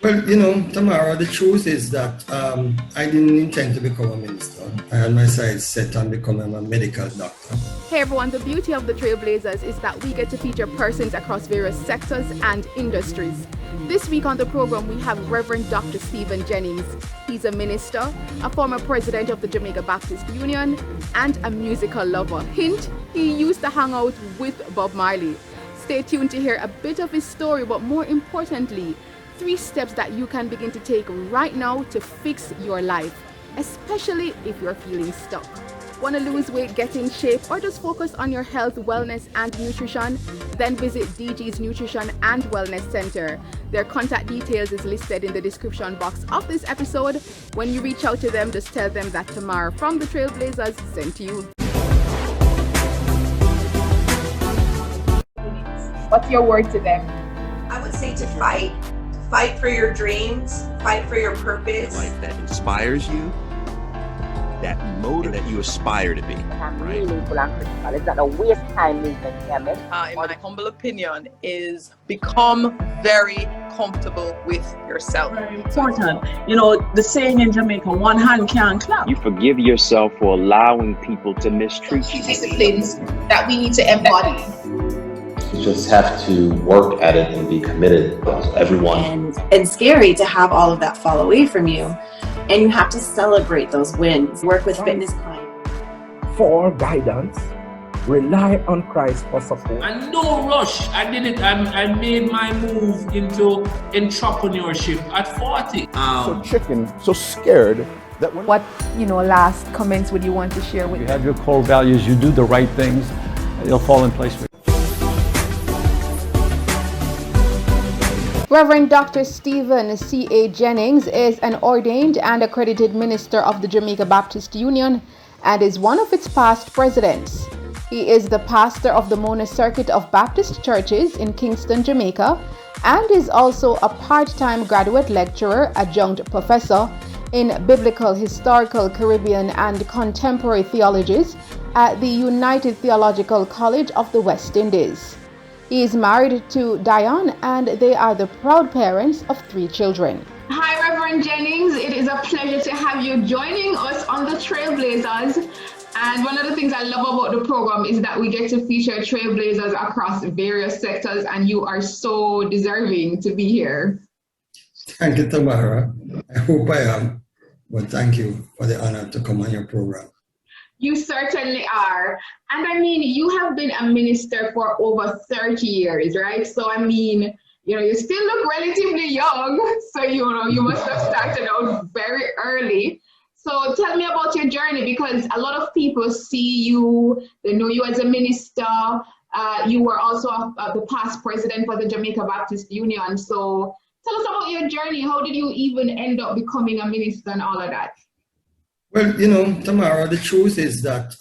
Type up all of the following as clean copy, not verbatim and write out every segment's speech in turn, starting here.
Well, Tamara, the truth is that I didn't intend to become a minister. I had my sights set on becoming a medical doctor. Hey everyone, the beauty of the Trailblazers is that we get to feature persons across various sectors and industries. This week on the program, we have Reverend Dr. Stephen Jennings. He's a minister, a former president of the Jamaica Baptist Union, and a musical lover. Hint, he used to hang out with Bob Marley. Stay tuned to hear a bit of his story, but more importantly, 3 steps that you can begin to take right now to fix your life, especially if you're feeling stuck. Want to lose weight, get in shape, or just focus on your health, wellness, and nutrition? Then visit DG's Nutrition and Wellness Center. Their contact details is listed in the description box of this episode. When you reach out to them, just tell them that Tamara from the Trailblazers sent you. What's your word to them? I would say to fight. Fight for your dreams, fight for your purpose. Life that inspires you, that motive that you aspire to be. Right? Meaningful and critical. It's not a waste time movement, in my humble opinion, is become very comfortable with yourself. Very important. The saying in Jamaica, one hand can't clap. You forgive yourself for allowing people to mistreat you. Disciplines that we need to embody. You just have to work at it and be committed. Everyone. And scary to have all of that fall away from you. And you have to celebrate those wins. Work with fitness clients. For guidance, rely on Christ for support. And no rush. I did it. I made my move into entrepreneurship at 40. So scared that when... What, last comments would you want to share with you? Have your core values, you do the right things, it'll fall in place for you. Reverend Dr. Stephen C.A. Jennings is an ordained and accredited minister of the Jamaica Baptist Union and is one of its past presidents. He is the pastor of the Mona Circuit of Baptist Churches in Kingston, Jamaica, and is also a part-time graduate lecturer, adjunct professor in Biblical, Historical, Caribbean, and Contemporary Theologies at the United Theological College of the West Indies. He is married to Diane and they are the proud parents of 3 children. Hi, Reverend Jennings. It is a pleasure to have you joining us on the Trailblazers. And one of the things I love about the program is that we get to feature Trailblazers across various sectors, and you are so deserving to be here. Thank you, Tamara. I hope I am, but thank you for the honor to come on your program. You certainly are. And you have been a minister for over 30 years, right? So, you still look relatively young. So, you must have started out very early. So tell me about your journey, because a lot of people see you, they know you as a minister. You were also the past president for the Jamaica Baptist Union. So tell us about your journey. How did you even end up becoming a minister and all of that? Well, Tamara, the truth is that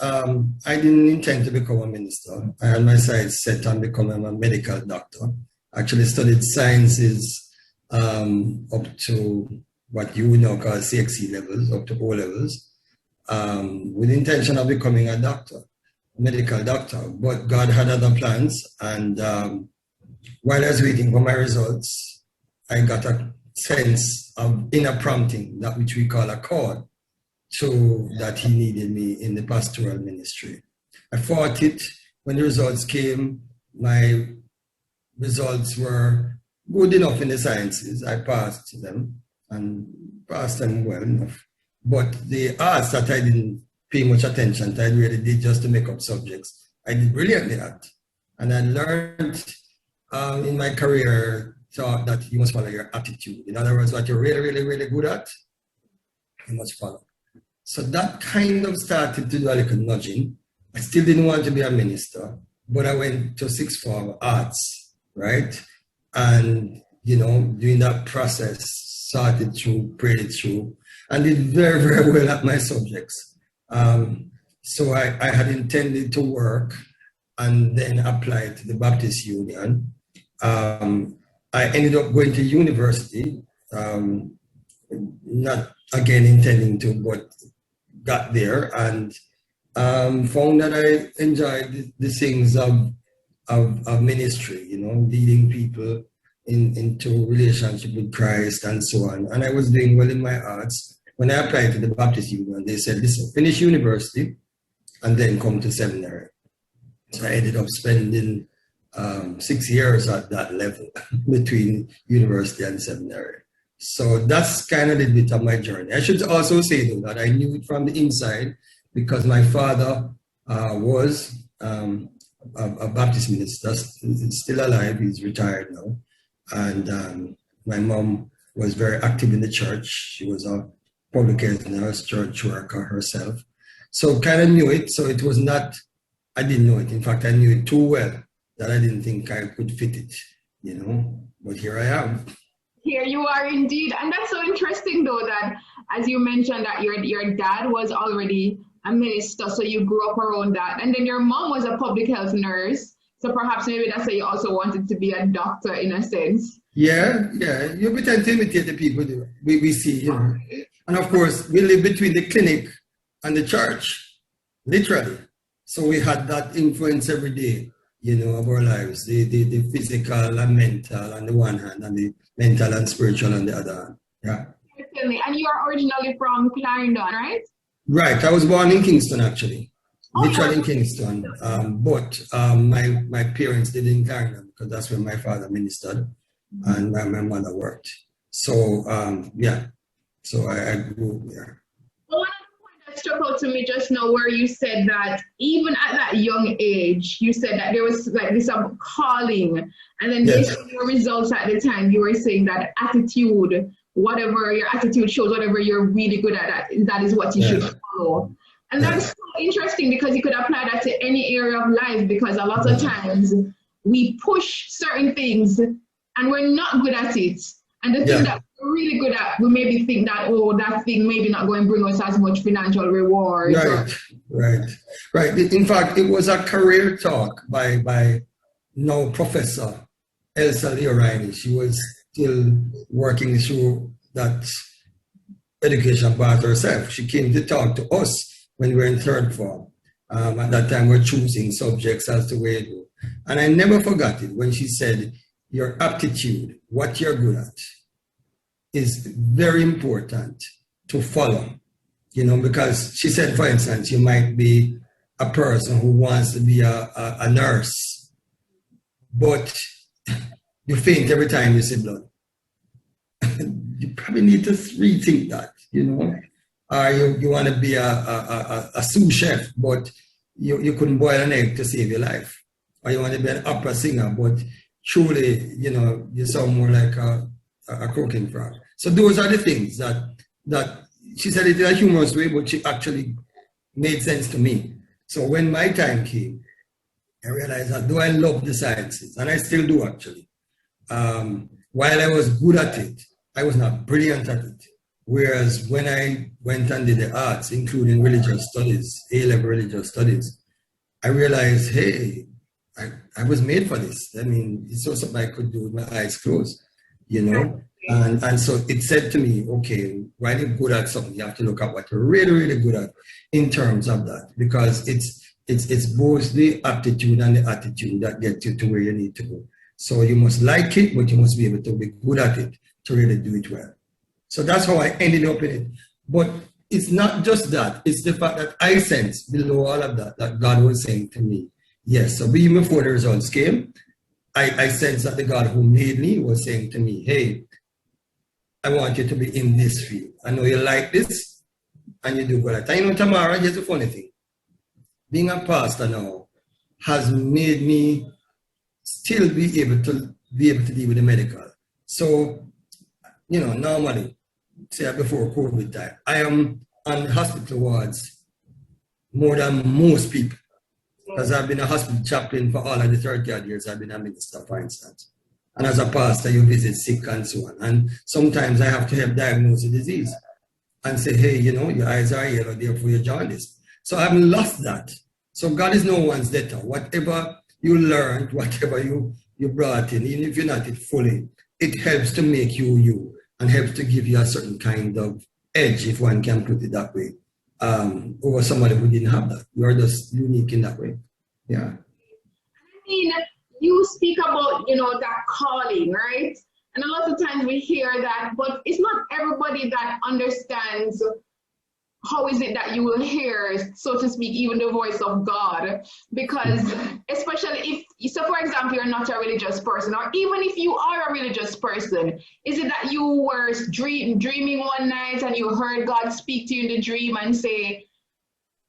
I didn't intend to become a minister. I had my sights set on becoming a medical doctor. I actually studied sciences up to what you would now call CXC levels, up to O levels, with the intention of becoming a doctor, a medical doctor. But God had other plans. And while I was waiting for my results, I got a sense of inner prompting, that which we call a call, to that he needed me in the pastoral ministry. I fought it. When the results came, my results were good enough in the sciences. I passed them and passed them well enough. But the arts that I didn't pay much attention to, I really did just to make up subjects, I did brilliantly at. And I learned in my career taught that you must follow your aptitude. In other words, what you're really, really, really good at, you must follow. So that kind of started to do a little nudging. I still didn't want to be a minister, but I went to sixth form arts, right? And, during that process, started through, prayed through, and did very, very well at my subjects. So I had intended to work and then apply to the Baptist Union. I ended up going to university, not again intending to, but got there and found that I enjoyed the things of ministry, leading people into relationship with Christ and so on. And I was doing well in my arts. When I applied to the Baptist Union, they said, listen, finish university and then come to seminary. So I ended up spending 6 years at that level between university and seminary. So that's kind of a little bit of my journey. I should also say though that I knew it from the inside because my father was a Baptist minister, still alive, he's retired now. And my mom was very active in the church. She was a public health nurse, church worker herself. So kind of knew it. So it was not, I didn't know it. In fact, I knew it too well that I didn't think I could fit it, you know, but here I am. Here you are indeed. And that's so interesting though, that as you mentioned that your dad was already a minister, so you grew up around that. And then your mom was a public health nurse. So perhaps maybe that's why you also wanted to be a doctor in a sense. Yeah. You tend to imitate the people we see, you know. And of course, we live between the clinic and the church, literally. So we had that influence every day, you know, of our lives, the physical and mental on the one hand, and the mental and spiritual on the other hand. Yeah. Certainly. And you are originally from Clarendon, right? Right. I was born in Kingston, actually. Literally in Kingston. But my parents did in Clarendon because that's where my father ministered and my mother worked. So, yeah. So I grew up there. One of the points that struck out to me just now where you said that even at that young age, you said that there was like this calling, and then based on your results at the time, you were saying that attitude, whatever your attitude shows, whatever you're really good at, that is what you should follow. And that's so interesting because you could apply that to any area of life, because a lot of times we push certain things and we're not good at it. And the thing that we're really good at, we maybe think that, oh, that thing maybe not going to bring us as much financial reward. Right. In fact, it was a career talk by now Professor Elsa Leorini. She was still working through that education part herself. She came to talk to us when we were in third form. At that time, we were choosing subjects as to where to go. And I never forgot it when she said, your aptitude, what you're good at, is very important to follow, you know, because she said, for instance, you might be a person who wants to be a nurse, but you faint every time you see blood. You probably need to rethink that, you know. Or you want to be a sous chef, but you couldn't boil an egg to save your life. Or you want to be an opera singer, but truly, you know, you sound more like a croaking frog. So those are the things that she said it in a humorous way, but she actually made sense to me. So when my time came, I realized that though I love the sciences, and I still do actually, while I was good at it, I was not brilliant at it. Whereas when I went and did the arts, including religious studies, A-level religious studies, I realized, hey, I was made for this. I mean, it's not something I could do with my eyes closed, you know? And so it said to me, okay, while you're good at something, you have to look at what you're really, really good at in terms of that, because it's both the aptitude and the attitude that get you to where you need to go. So you must like it, but you must be able to be good at it to really do it well. So that's how I ended up in it. But it's not just that. It's the fact that I sense below all of that God was saying to me, yes, so even before the results came, I sense that the God who made me was saying to me, hey, I want you to be in this field. I know you like this, and you do good at it. You know, Tamara, here's the funny thing. Being a pastor now has made me still be able to deal with the medical. So, you know, normally, say before COVID time, I am on hospital wards more than most people. Because I've been a hospital chaplain for all of the 30-odd years I've been a minister, for instance. And as a pastor, you visit sick and so on. And sometimes I have to help diagnose a disease and say, hey, you know, your eyes are yellow, therefore you're jaundiced. So I haven't lost that. So God is no one's debtor. Whatever you learned, whatever you brought in, even if you're not it fully, it helps to make you and helps to give you a certain kind of edge, if one can put it that way, over somebody who didn't have that. You're just unique in that way. Yeah. I mean, you speak about, you know, that calling, right? And a lot of times we hear that, but it's not everybody that understands how is it that you will hear, so to speak, even the voice of God. Because especially if, so for example, you're not a religious person, or even if you are a religious person, is it that you were dreaming one night and you heard God speak to you in the dream and say,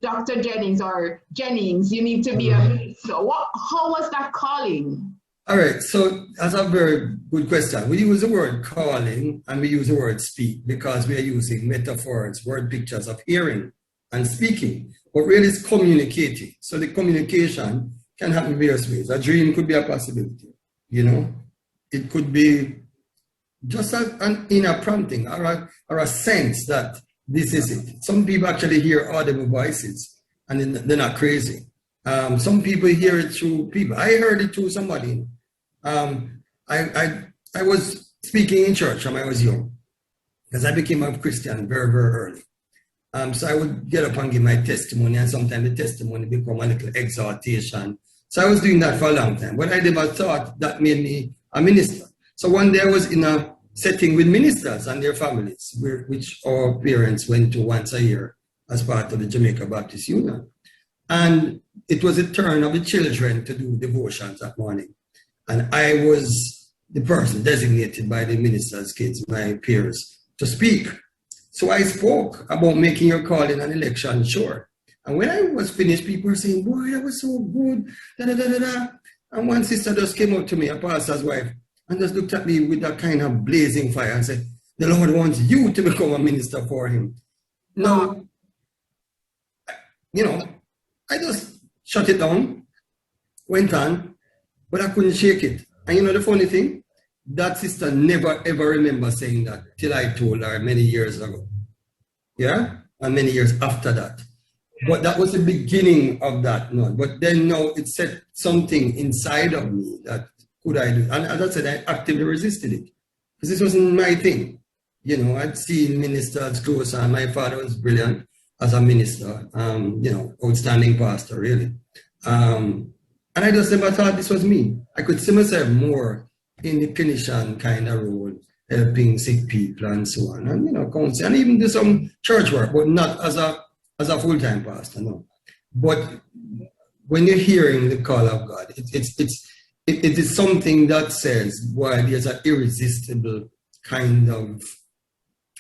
Dr. Jennings or Jennings, you need to be a minister? How was that calling? All right, so that's a very good question. We use the word calling and we use the word speak because we are using metaphors, word pictures of hearing and speaking, but really it's communicating. So the communication can happen various ways. A dream could be a possibility, you know. It could be just an inner prompting or a sense that this is it. Some people actually hear audible voices and they're not crazy. Some people hear it through people. I heard it through somebody. I was speaking in church when I was young because I became a Christian very, very early. So I would get up and give my testimony, and sometimes the testimony become a little exhortation. So I was doing that for a long time, but I never thought that made me a minister. So one day I was in a setting with ministers and their families, which our parents went to once a year as part of the Jamaica Baptist Union. And it was the turn of the children to do devotions that morning. And I was the person designated by the minister's kids, my peers, to speak. So I spoke about making your call in an election sure. And when I was finished, people were saying, boy, that was so good, da, da, da, da, da. And one sister just came up to me, a pastor's wife, and just looked at me with that kind of blazing fire and said, the Lord wants you to become a minister for him. Now, you know, I just shut it down, went on, but I couldn't shake it. And you know the funny thing? That sister never ever remember saying that till I told her many years ago. Yeah? And many years after that. But that was the beginning of that. No. But then now it set something inside of me that could I do? And as I said, I actively resisted it. Because this wasn't my thing. You know, I'd seen ministers close, and my father was brilliant as a minister, you know, outstanding pastor, really. And I just never thought this was me. I could see myself more in the clinician kind of role, helping sick people and so on, and, you know, counseling, and even do some church work, but not as a full-time pastor, no. But when you're hearing the call of God, it is something that says, boy, there's an irresistible kind of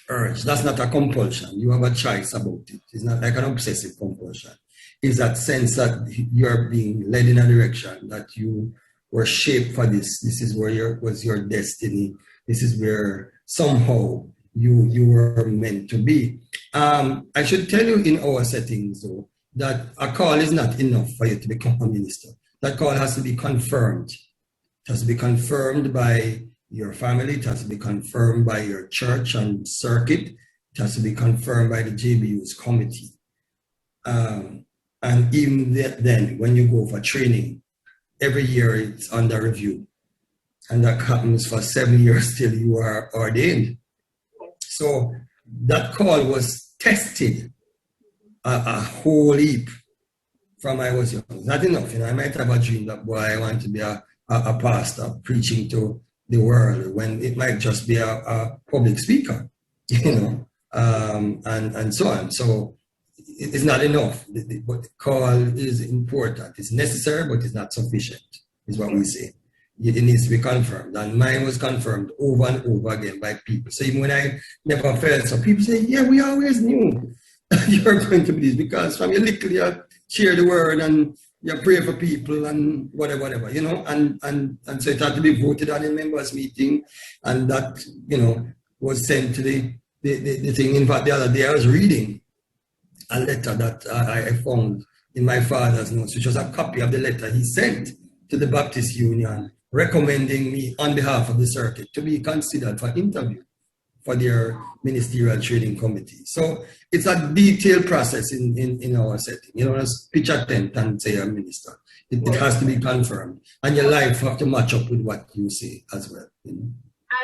urge. That's not a compulsion. You have a choice about it. It's not like an obsessive compulsion. It's that sense that you're being led in a direction, that you were shaped for this. This is where was your destiny. This is where somehow you were meant to be. I should tell you in our settings, though, that a call is not enough for you to become a minister. That call has to be confirmed. It has to be confirmed by your family. It has to be confirmed by your church and circuit. It has to be confirmed by the JBU's committee. And even then, when you go for training, every year it's under review. And that happens for 7 years till you are ordained. So that call was tested a whole heap from I was young. Not enough, you know. I might have a dream that, boy, I want to be a pastor preaching to the world, when it might just be a public speaker, you know, and so on. So it's not enough. But the call is important. It's necessary, but it's not sufficient, is what we say. It needs to be confirmed. And mine was confirmed over and over again by people. So even when I never felt so, people say, yeah, we always knew you're going to be this, because from your little you share the word and you pray for people and whatever, you know, and so it had to be voted on in members' meeting, and that, you know, was sent to the thing. In fact, the other day I was reading a letter that I found in my father's notes, which was a copy of the letter he sent to the Baptist Union, recommending me on behalf of the circuit to be considered for interview for their ministerial training committee. So it's a detailed process in our setting. You don't just pitch a tent and say a minister. It has to be confirmed. And your life have to match up with what you say as well. You know?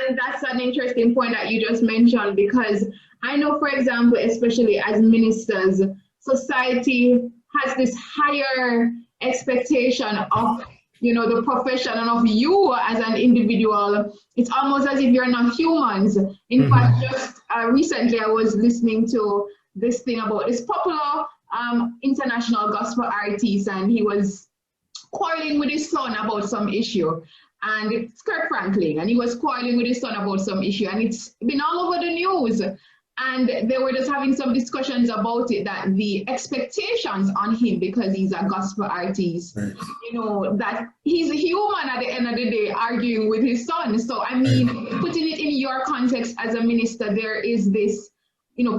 And that's an interesting point that you just mentioned, because I know, for example, especially as ministers, society has this higher expectation of the profession and of you as an individual, it's almost as if you're not humans. In fact, just recently I was listening to this thing about this popular international gospel artist, and he was quarreling with his son about some issue. And it's Kirk Franklin, and he was quarreling with his son about some issue, and it's been all over the news. And they were just having some discussions about it, that the expectations on him, because he's a gospel artist, that he's a human at the end of the day, arguing with his son. So, I mean, putting it in your context as a minister, there is this,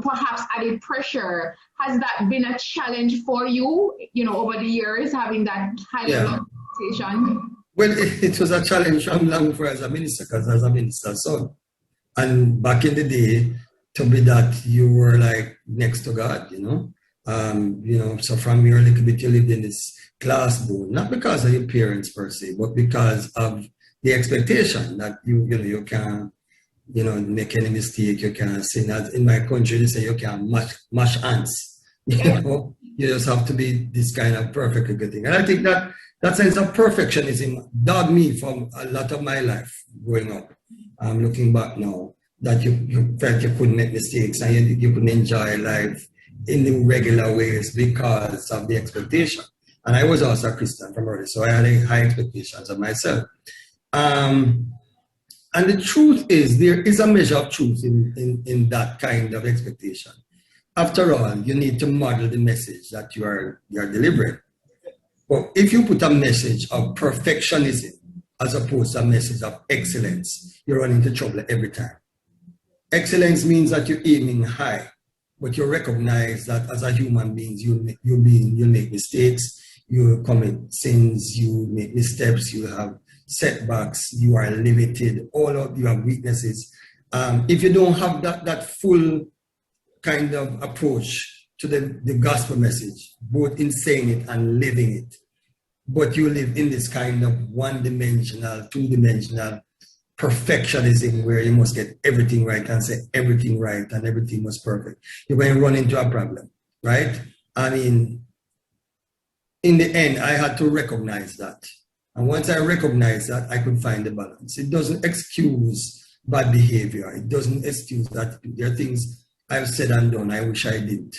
perhaps added pressure. Has that been a challenge for you, over the years, having that high level of expectation? Well, it was a challenge I'm long for as a minister, because as a minister's son. And back in the day, to be that you were like next to God, so from your little bit you lived in this glass bowl, not because of your parents per se, but because of the expectation that you can't, make any mistake, you can't sin. As in my country, they say you can't mash ants. You just have to be this kind of perfect good thing. And I think that sense of perfectionism dogged me from a lot of my life growing up. I'm looking back now, that you felt you couldn't make mistakes and you couldn't enjoy life in the regular ways because of the expectation. And I was also a Christian from early, so I had high expectations of myself. And the truth is, there is a measure of truth in that kind of expectation. After all, you need to model the message that you are delivering. But if you put a message of perfectionism as opposed to a message of excellence, you run into trouble every time. Excellence means that you're aiming high, but you recognize that as a human being, you make mistakes, you commit sins, you make missteps, you have setbacks, you are limited, you have weaknesses. If you don't have that full kind of approach to the gospel message, both in saying it and living it, but you live in this kind of one-dimensional, two-dimensional perfectionism where you must get everything right and say everything right and everything was perfect, you're going to run into a problem, right? I mean, in the end, I had to recognize that. And once I recognized that, I could find the balance. It doesn't excuse bad behavior. It doesn't excuse that. There are things I've said and done I wish I did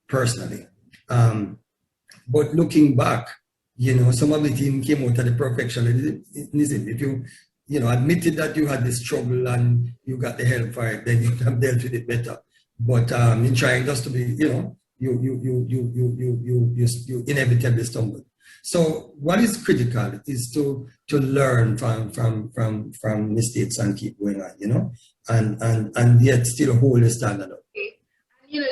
personally. But looking back, some of it even came out of the perfectionism. If you admitted that you had this trouble and you got the help for it, then you have dealt with it better. But in trying just to be, you inevitably stumble. So what is critical is to learn from mistakes and keep going on, and yet still hold the standard up.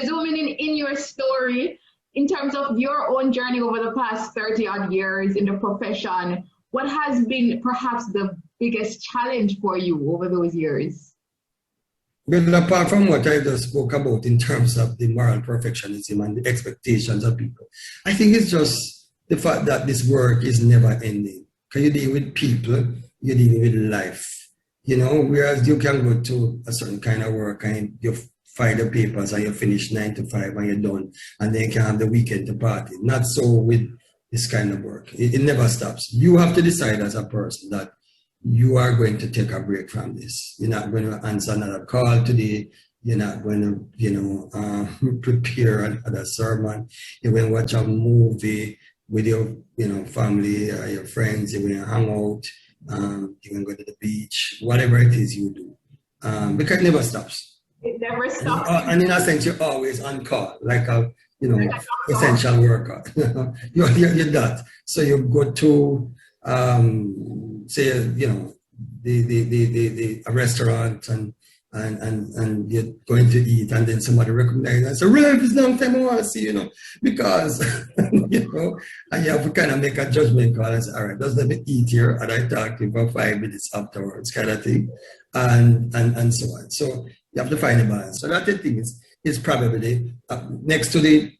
Zooming in your story, in terms of your own journey over the past 30 odd years in the profession, what has been perhaps the biggest challenge for you over those years? Well, apart from what I just spoke about in terms of the moral perfectionism and the expectations of people, I think it's just the fact that this work is never ending. Because you deal with people, you deal with life, whereas you can go to a certain kind of work and you file the papers and you finish 9 to 5 and you're done, and then you can have the weekend to party. Not so with this kind of work. It never stops. You have to decide as a person that you are going to take a break from this. You're not going to answer another call today. You're not going to, prepare another sermon. You're going to watch a movie with your, family or your friends. You're going to hang out. You're going to go to the beach. Whatever it is you do, because it never stops. It never stops. And in a sense, you're always on call, like a essential worker. you're that. So you go to say a restaurant and you're going to eat, and then somebody recognizes and say, "Rev, it's long time I want to see because and you have to kind of make a judgment call and say, all right, just let me eat here and I talk to you for 5 minutes afterwards, kind of thing, and so on. So you have to find a balance. So that thing is probably next to the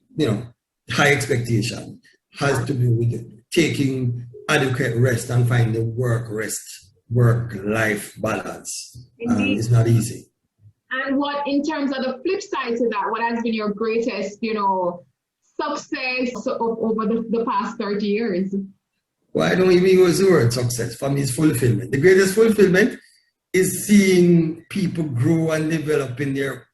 high expectation has to do with taking adequate rest and find the work-life balance. It's not easy. And what, in terms of the flip side to that, what has been your greatest, success over the past 30 years? Well, I don't even use the word success. For me, it's fulfillment. The greatest fulfillment is seeing people grow and develop in their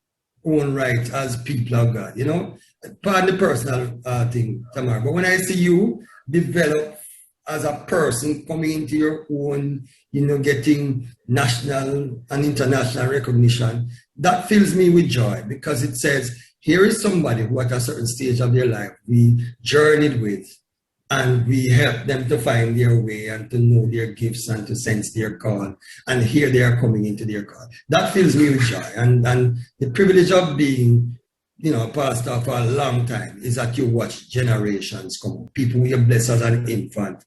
own right as people of God, you know? Pardon the personal thing, Tamara, but when I see you develop as a person coming into your own, you know, getting national and international recognition, that fills me with joy, because it says, here is somebody who at a certain stage of their life we journeyed with, and we help them to find their way and to know their gifts and to sense their call. And here they are coming into their call. That fills me with joy. And the privilege of being, you know, a pastor for a long time is that you watch generations come. People you bless as an infant,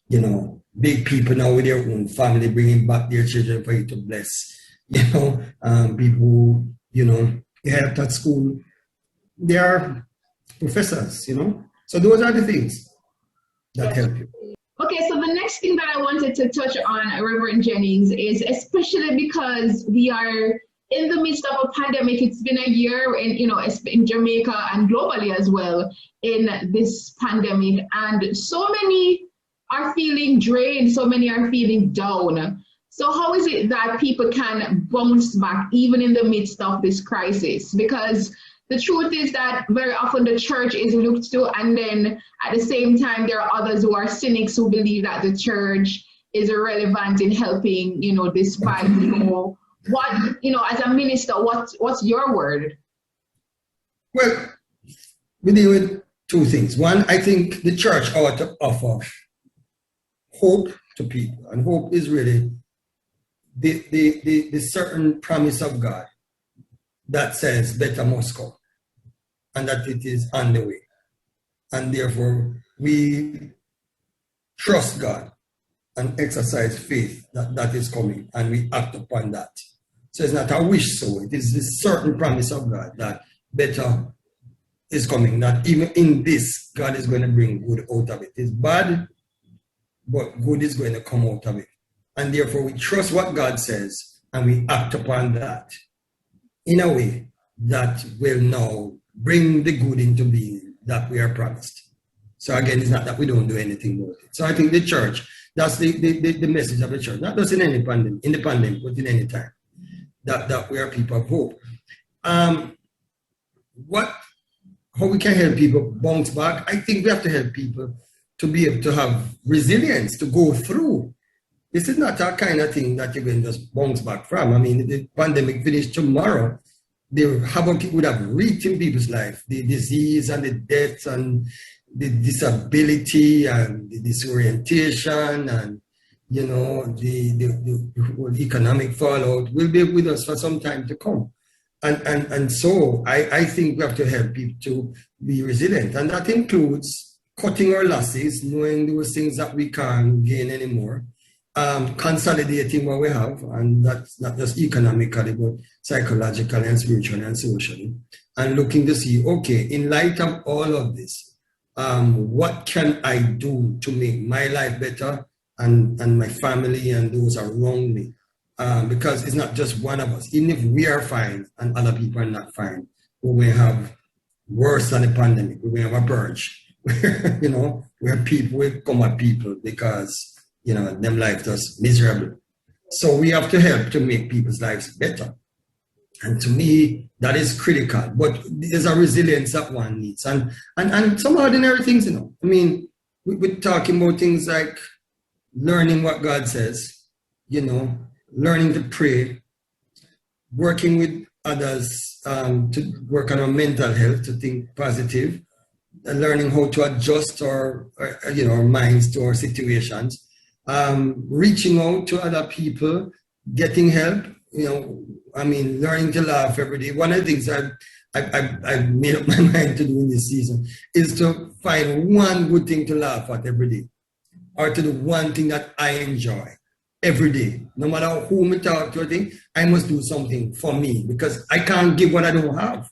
you know, big people now with their own family, bringing back their children for you to bless. You know, people who, you know, you helped at school. They are professors, you know. So those are the things that help you. Okay, so the next thing that I wanted to touch on, Reverend Jennings, is especially because we are in the midst of a pandemic. It's been a year in, you know, in Jamaica and globally as well in this pandemic, and so many are feeling drained, so many are feeling down. So how is it that people can bounce back even in the midst of this crisis? Because the truth is that very often the church is looked to, and then at the same time, there are others who are cynics who believe that the church is irrelevant in helping, you know, this fight. What, you know, as a minister, what's your word? Well, we deal with two things. One, I think the church ought to offer hope to people, and hope is really the certain promise of God that says better must come, and that it is on the way. And therefore, we trust God and exercise faith that that is coming, and we act upon that. So it's not a wish so, it is the certain promise of God that better is coming, that even in this, God is going to bring good out of it. It's bad, but good is going to come out of it. And therefore, we trust what God says, and we act upon that in a way that will now bring the good into being that we are promised. So again, it's not that we don't do anything about it. So I think the church, that's the message of the church, not just in any pandemic, but in any time, that we are people of hope. How we can help people bounce back? I think we have to help people to be able to have resilience, to go through. This is not a kind of thing that you can just bounce back from. I mean, the pandemic finished tomorrow, the havoc it would have wreaked in people's life, the disease and the deaths and the disability and the disorientation and, you know, the whole economic fallout will be with us for some time to come. And so I think we have to help people to be resilient. And that includes cutting our losses, knowing those things that we can't gain anymore, consolidating what we have, and that's not just economically, but psychologically and spiritually and socially, and looking to see, okay, in light of all of this, what can I do to make my life better and my family and those around me? Because it's not just one of us. Even if we are fine and other people are not fine, we may have worse than a pandemic. We may have a purge, you know, where people will come at people because, you know, them life just miserable. So we have to help to make people's lives better. And to me, that is critical. But there's a resilience that one needs. And some ordinary things, you know. I mean, we're talking about things like learning what God says, you know, learning to pray, working with others to work on our mental health, to think positive, and learning how to adjust our minds to our situations, reaching out to other people, getting help, you know, I mean, learning to laugh every day. One of the things I've made up my mind to do in this season is to find one good thing to laugh at every day, or to do one thing that I enjoy every day. No matter whom I talk to, I think I must do something for me, because I can't give what I don't have,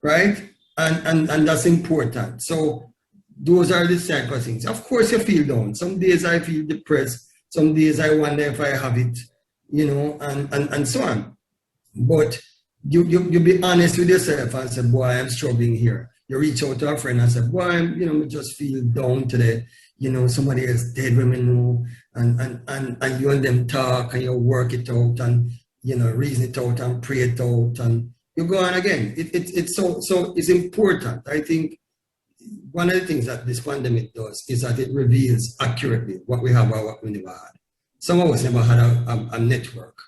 right? And that's important. So those are the type of things. Of course, you feel down. Some days I feel depressed. Some days I wonder if I have it, you know, and so on. But you be honest with yourself and say, boy, I'm struggling here. You reach out to a friend and say, boy, I just feel down today. somebody else dead women know, and you and them talk and you work it out and, reason it out and pray it out and you go on again. It's so it's important. I think one of the things that this pandemic does is that it reveals accurately what we have or what we never had. Some of us never had a network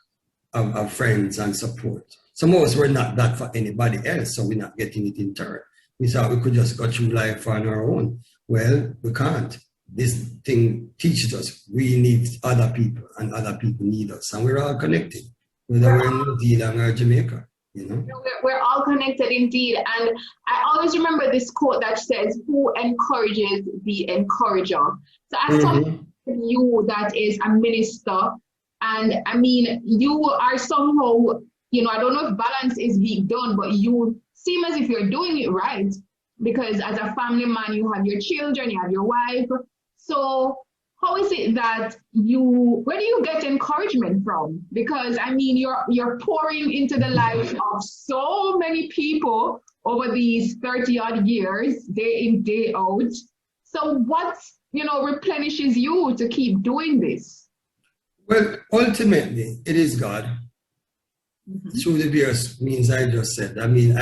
of friends and support. Some of us were not that for anybody else, so we're not getting it in turn. We thought we could just go through life on our own. Well, we can't. This thing teaches us we need other people and other people need us. And we're all connected, whether we're in New Zealand or Jamaica. We're all connected indeed. And I always remember this quote that says, who encourages the encourager? So as someone you that is a minister, and I mean, you are somehow, I don't know if balance is being done, but you seem as if you're doing it right. Because as a family man, you have your children, you have your wife. So how is it that where do you get encouragement from? Because I mean, you're pouring into the lives of so many people over these 30 odd years, day in, day out. So what, replenishes you to keep doing this? Well, ultimately, it is God. Through the various means I just said. I mean,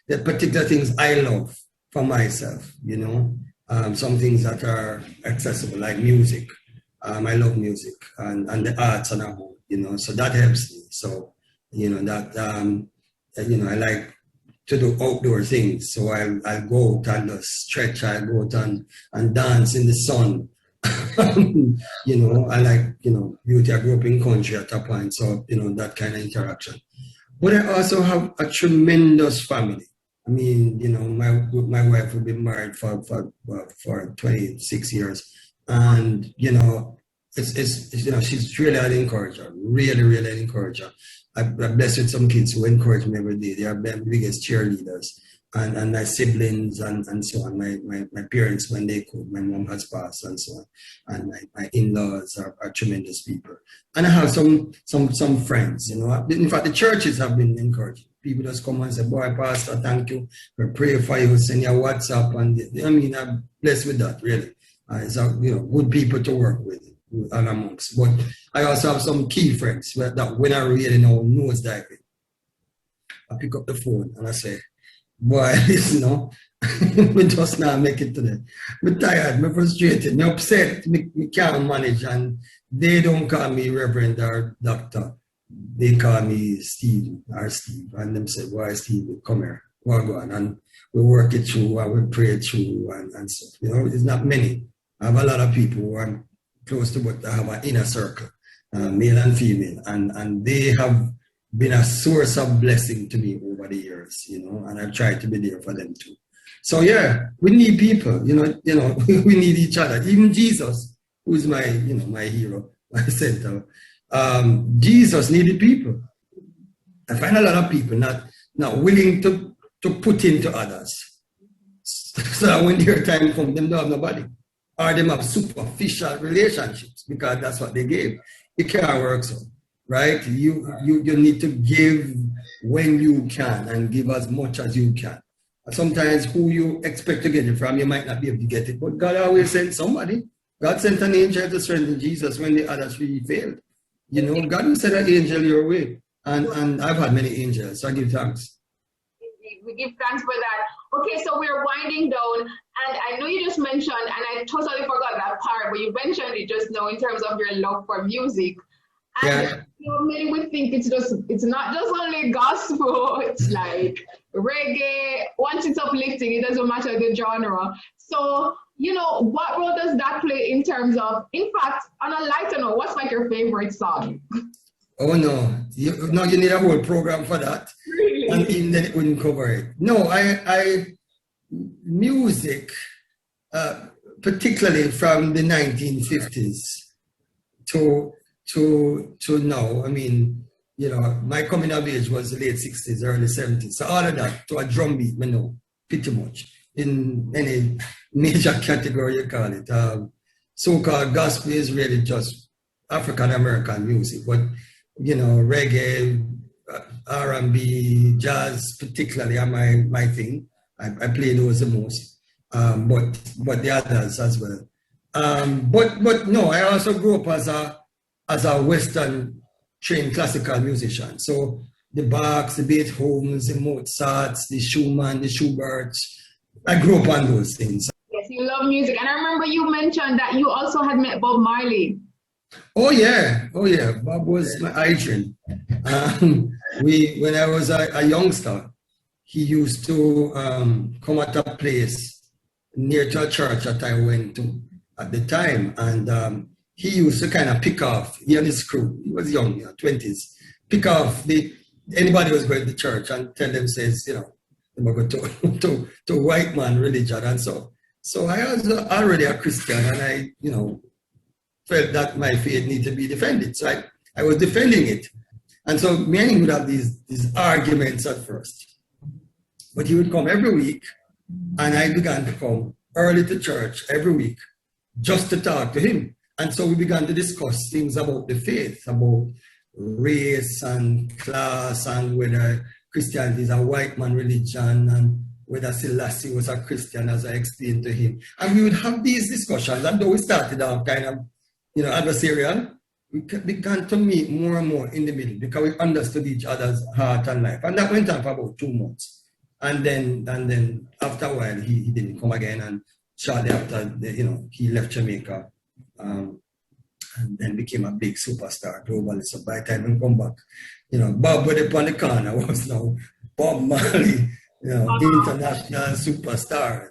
the particular things I love for myself, some things that are accessible, like music. I love music and the arts and our home, so that helps me. So, I like to do outdoor things. So I'll go out and stretch, I'll go out and dance in the sun. I like, beauty. I grew up in country at a point, so, that kind of interaction. But I also have a tremendous family. I mean, my wife will be married for 26 years. And, she's really an encourager, really, really an encourager. I'm blessed with some kids who encourage me every day. They are my biggest cheerleaders. And my siblings and so on, my parents when they could, my mom has passed and so on. And my in-laws are tremendous people. And I have some friends, In fact, the churches have been encouraging. People just come and say, boy, Pastor, thank you. We pray for you, send your WhatsApp. And I'm blessed with that, really. It's good people to work with and amongst. But I also have some key friends that when I really know nosediving, I pick up the phone and I say, boy, listen, we just now make it today. I'm tired, I'm frustrated, I'm upset, we can't manage, and they don't call me Reverend or Doctor. They call me Steve, and them say, why Steve, come here, we'll go on, and we work it through, and we pray it through, and stuff. It's not many. I have a lot of people who I'm close to, but I have an inner circle, male and female, and they have been a source of blessing to me over the years, and I've tried to be there for them too. So yeah, we need people, we need each other. Even Jesus, who is my, my hero, my center. Jesus needed people. I find a lot of people not willing to put into others. So that when their time comes, them don't have nobody. Or them have superficial relationships because that's what they gave. It can't work so. Right? You need to give when you can and give as much as you can. Sometimes who you expect to get it from, you might not be able to get it, but God always sends somebody. God sent an angel to strengthen Jesus when the other three failed. God will send an angel your way. And I've had many angels, so I give thanks. We give thanks for that. Okay, so we're winding down, and I know you just mentioned, and I totally forgot that part, but you mentioned it just now in terms of your love for music. And many would think it's not just only gospel, it's like reggae. Once it's uplifting, it doesn't matter the genre. So, what role does that play in terms of, in fact, on a lighter note, what's like your favorite song? Oh no, you need a whole program for that. Really? And even then it wouldn't cover it. No, music, particularly from the 1950s to now, I mean, my coming of age was the late 60s, early 70s. So all of that to a drum beat, pretty much in any major category you call it. So-called gospel is really just African American music, but reggae, R&B, jazz, particularly are my thing. I play those the most, but the others as well. But no, I also grew up as a Western trained classical musician. So the Bachs, the Beethovens, the Mozarts, the Schumann, the Schuberts, I grew up on those things. Yes, you love music. And I remember you mentioned that you also had met Bob Marley. Oh yeah. Bob was my idol. When I was a youngster, he used to come at a place near to a church that I went to at the time, and he used to kind of pick off, he and his crew, he was young, 20s, pick off anybody who was going to church and tell them, says, they were going to white man religion. And so I was already a Christian, and I, felt that my faith needed to be defended. So I was defending it. And so me and him would have these arguments at first. But he would come every week, and I began to come early to church every week just to talk to him. And so we began to discuss things about the faith, about race and class, and whether Christianity is a white man religion, and whether Selassie was a Christian, as I explained to him. And we would have these discussions, and though we started out kind of, adversarial, we began to meet more and more in the middle because we understood each other's heart and life. And that went on for about 2 months. And then after a while, he didn't come again. And shortly after, he left Jamaica and then became a big superstar globally. So by the time he come back, Bob with upon the corner was now Bob Marley, international superstar,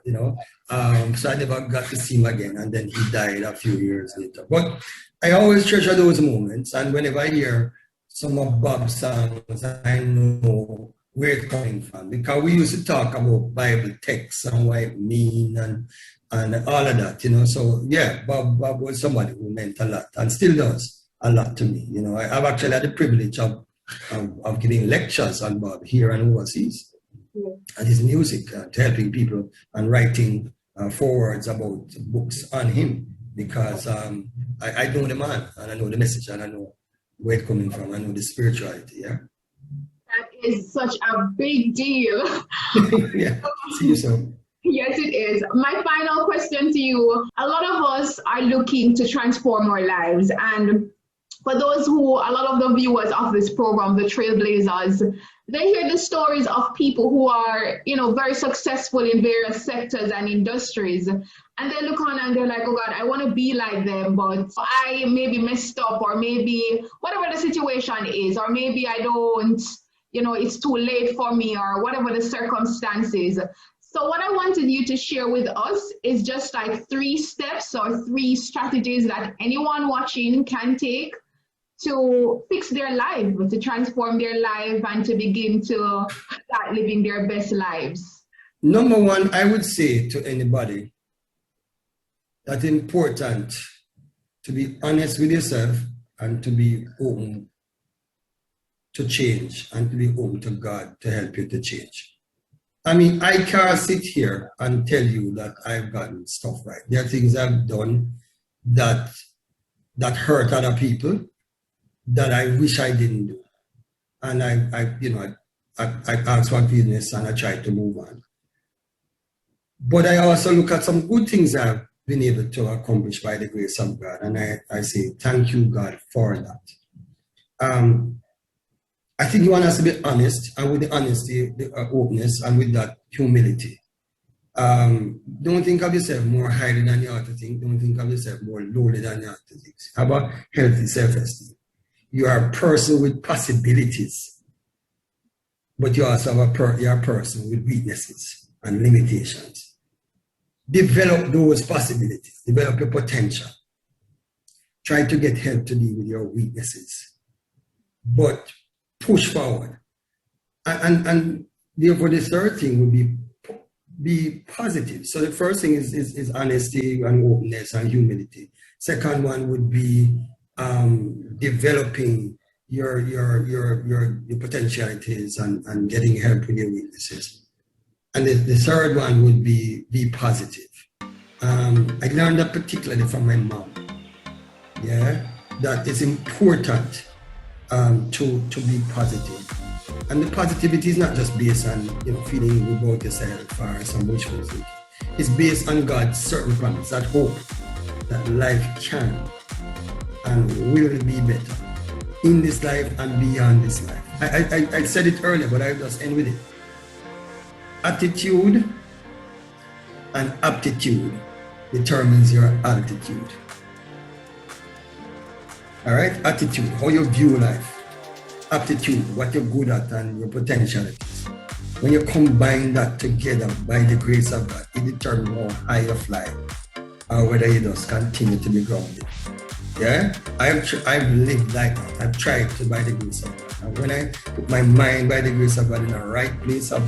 so I never got to see him again, and then he died a few years later. But I always treasure those moments, and whenever I hear some of Bob's songs, I know where it's coming from, because we used to talk about Bible texts and what it mean and all of that, so yeah, Bob was somebody who meant a lot and still does a lot to me. I've actually had the privilege of giving lectures on Bob here and overseas. And his music, to helping people and writing forwards about books on him, because I know the man, and I know the message, and I know where it's coming from. I know the spirituality. Yeah, that is such a big deal. Yeah, see you soon. Yes, it is. My final question to you: a lot of us are looking to transform our lives, and for those a lot of the viewers of this program, the Trailblazers, they hear the stories of people who are, very successful in various sectors and industries. And they look on and they're like, oh God, I want to be like them, but I maybe messed up, or maybe whatever the situation is, or maybe I don't, it's too late for me, or whatever the circumstances. So what I wanted you to share with us is just like 3 steps or 3 strategies that anyone watching can take to fix their life, to transform their life, and to begin to start living their best lives. Number one, I would say to anybody that it's important to be honest with yourself and to be open to change and to be open to God to help you to change. I mean, I can't sit here and tell you that I've gotten stuff right. There are things I've done that hurt other people, that I wish I didn't do. And I ask for forgiveness and I try to move on. But I also look at some good things I've been able to accomplish by the grace of God. And I say, thank you, God, for that. I think you want us to be honest, and with the honesty, the openness, and with that humility. Don't think of yourself more highly than you ought to think. Don't think of yourself more lowly than you ought to think. How about healthy self-esteem? You are a person with possibilities, but you also have you're a person with weaknesses and limitations. Develop those possibilities. Develop your potential. Try to get help to deal with your weaknesses, but push forward. And therefore, the third thing would be positive. So the first thing is honesty and openness and humility. Second one would be developing your potentialities and getting help with your weaknesses. And the third one would be positive. I learned that particularly from my mom. Yeah, that it's important to be positive. And the positivity is not just based on feeling good about yourself or some wishful thinking. It's based on God's certain promise, that hope that life can and will be better in this life and beyond this life. I said it earlier, but I'll just end with it. Attitude and aptitude determines your altitude. All right? Attitude, how you view life. Aptitude, what you're good at and your potentialities. When you combine that together by the grace of God, it determines how high you fly or whether you just continue to be grounded. Yeah? I've lived like that. I've tried to by the grace of God. And when I put my mind by the grace of God in the right place of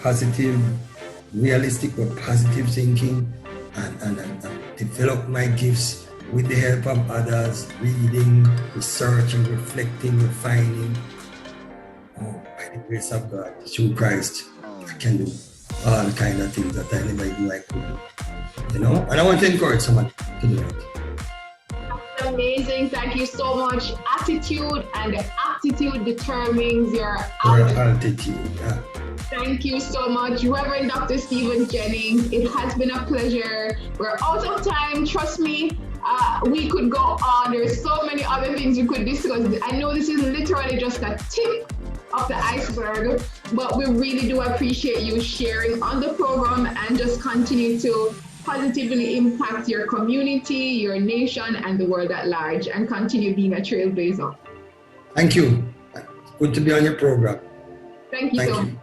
positive, realistic or positive thinking and develop my gifts with the help of others, reading, researching, reflecting, refining. Oh, by the grace of God, through Christ, I can do all kind of things that I never even like to do. You know? And I want to encourage someone to do that. Amazing. Thank you so much. Attitude and aptitude determines your altitude. Yeah. Thank you so much, Reverend Dr. Stephen Jennings. It has been a pleasure. We're out of time. Trust me, we could go on. There's so many other things we could discuss. I know this is literally just a tip of the iceberg, but we really do appreciate you sharing on the program and just continue to positively impact your community, your nation, and the world at large, and continue being a trailblazer. Thank you. Good to be on your program. Thank you so much.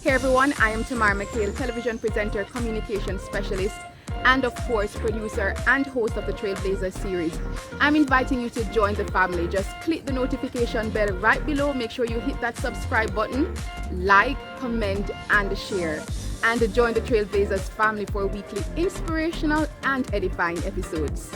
Hey everyone, I am Tamara McKayle, television presenter, communication specialist, and of course producer and host of the Trailblazers series. I'm inviting you to join the family. Just click the notification bell right below. Make sure you hit that subscribe button, like, comment, and share. And join the Trailblazers family for weekly inspirational and edifying episodes.